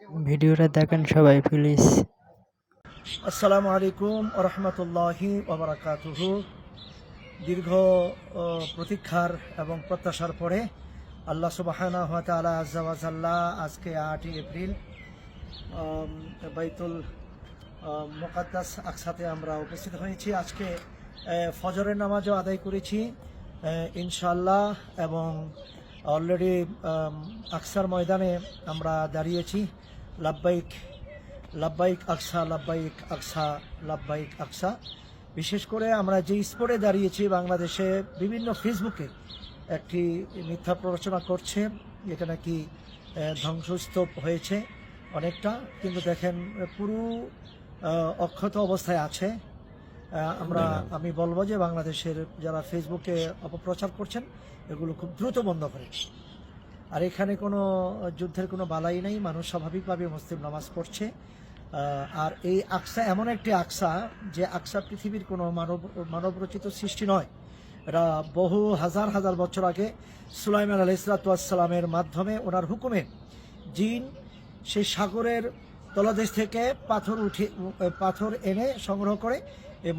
ভিডিওটা দেখেন সবাই প্লিজ। আসসালামু আলাইকুম ওয়া রাহমাতুল্লাহি ওয়া বারাকাতুহু। দীর্ঘ প্রতীক্ষার এবং প্রত্যাশার পরে আল্লাহ সুবহানাহু ওয়া তাআলা আযজা ওয়া জাল্লা আজকে 8 এপ্রিল বাইতুল মুকাদ্দাস আকসাতে আমরা উপস্থিত হয়েছি। আজকে ফজরের নামাজও আদায় করেছি ইনশাআল্লাহ, এবং অলরেডি আকসার ময়দানে আমরা দাঁড়িয়েছি। লাব্বাইক লাব্বাইক আকসা, লাব্বাইক আকসা, লাব্বাইক আকসা। বিশেষ করে আমরা যে স্পটে দাঁড়িয়েছি, বাংলাদেশে বিভিন্ন ফেসবুকে একটি মিথ্যা প্ররোচনা করছে, এটা নাকি ধ্বংসস্তূপ হয়েছে অনেকটা, কিন্তু দেখেন পুরো অক্ষত অবস্থায় আছে। আমি বলবো যে বাংলাদেশের যারা ফেসবুকে অপপ্রচার করছেন এগুলো খুব দ্রুত বন্ধ করে। আর এখানে কোনো যুদ্ধের কোনো বালাই নেই, মানুষ স্বাভাবিকভাবে মুসলিম নামাজ পড়ছে। আর এই আকসা এমন একটি আকসা যে আকসা পৃথিবীর কোনো মানবরচিত সৃষ্টি নয়। এটা বহু হাজার হাজার বছর আগে সুলাইমান আলাইহিসসালামের মাধ্যমে, ওনার হুকুমে জিন সেই সাগরের তলদেশ থেকে পাথর এনে সংগ্রহ করে এই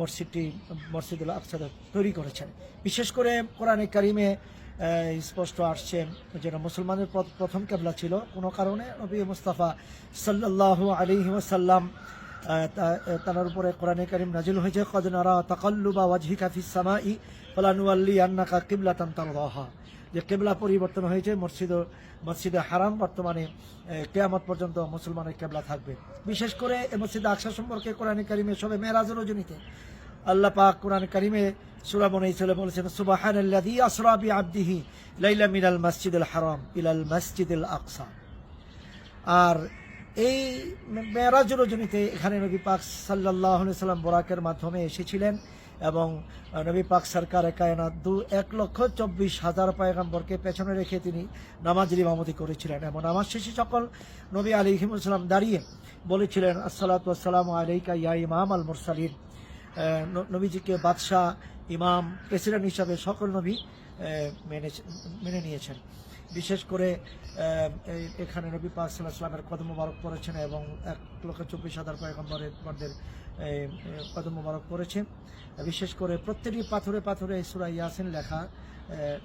মসজিদুল আকসা তৈরি করেছেন। বিশেষ করে কোরআনে কারিমে স্পষ্ট আসছে যেন মুসলমানের প্রথম কেবলা ছিল। কোনো কারণে নবী মুস্তাফা সাল্লাল্লাহু আলাইহি ওয়াসাল্লাম তার উপরে কোরআনে কারিম নাজিল হয়েছে, কদ নারা তাকাল্লুবা ওয়াজহিকা ফিস সামাই ফালানুওয়াল্লিয়ান্নাকা কিবলাতান তারদাহা, যে কেবলা পরিবর্তন হয়েছে। মসজিদে হারাম বর্তমানে কিয়ামত পর্যন্ত মুসলমানের কেবলা থাকবে। বিশেষ করে এই মসজিদে আকসা সম্পর্কে কোরআনে কারিমে সবে মেরাজের রজনীতে আল্লাহ পাক কোরআন কারিমে সূরা বনী ইসরাঈলে বলেছেন, সুবহানাল্লাযী আসরা বিআবদিহি লাইলা মিনাল মাসজিদিল হারাম ইলাল মাসজিদিল আকসা। আর এই মেরাজ রজনীতে এখানে নবী পাক সাল্লাল্লাহু আলাইহি সাল্লাম বোরাকের মাধ্যমে এসেছিলেন, এবং নবী পাক সরকারে কায়নাত 1,24,000 পয়গম্বরকে পেছনে রেখে তিনি নামাজের ইমামতি করেছিলেন। এবং নামাজ শেষে সকল নবী আলাইহিস সালাম দাঁড়িয়ে বলেছিলেন, আসসালাতু ওয়াসসালামু আলাইকা ইয়া ইমাম আল মুরসালিন। নবীজিকে বাদশাহ, ইমাম, প্রেসিডেন্ট হিসাবে সকল নবী মেনে নিয়েছেন। বিশেষ করে এখানে নবী পাক সাল্লাল্লাহু আলাইহি ওয়াসাল্লামের কদম মোবারক পড়েছেন, এবং 1,24,000 পয়গম্বরের কদম মোবারক পড়েছে। বিশেষ করে প্রত্যেকটি পাথরে পাথরে সূরা ইয়াসিন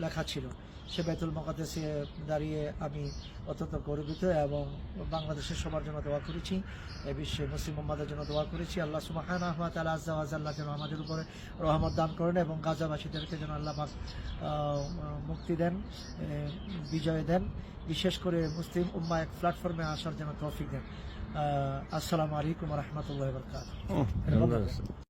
লেখা ছিল। সে বাইতুল মুকাদ্দাসে দাঁড়িয়ে আমি অত্যন্ত গর্বিত, এবং বাংলাদেশের সবার জন্য দোয়া করেছি, বিশ্বে মুসলিম উম্মাদের জন্য দোয়া করেছি। আল্লাহ সুবহানাহু ওয়া তাআলা আযজা ওয়া জাল্লা যেন আমাদের উপরে রহমত দান করেন, এবং গাজাবাসীদেরকে যেন আল্লাহ পাক মুক্তি দেন, বিজয় দেন। বিশেষ করে মুসলিম উম্মাহ এক প্ল্যাটফর্মে আসার জন্য তৌফিক দেন। আসসালামু আলাইকুম ওয়া রাহমাতুল্লাহি ওয়া বারাকাতুহু।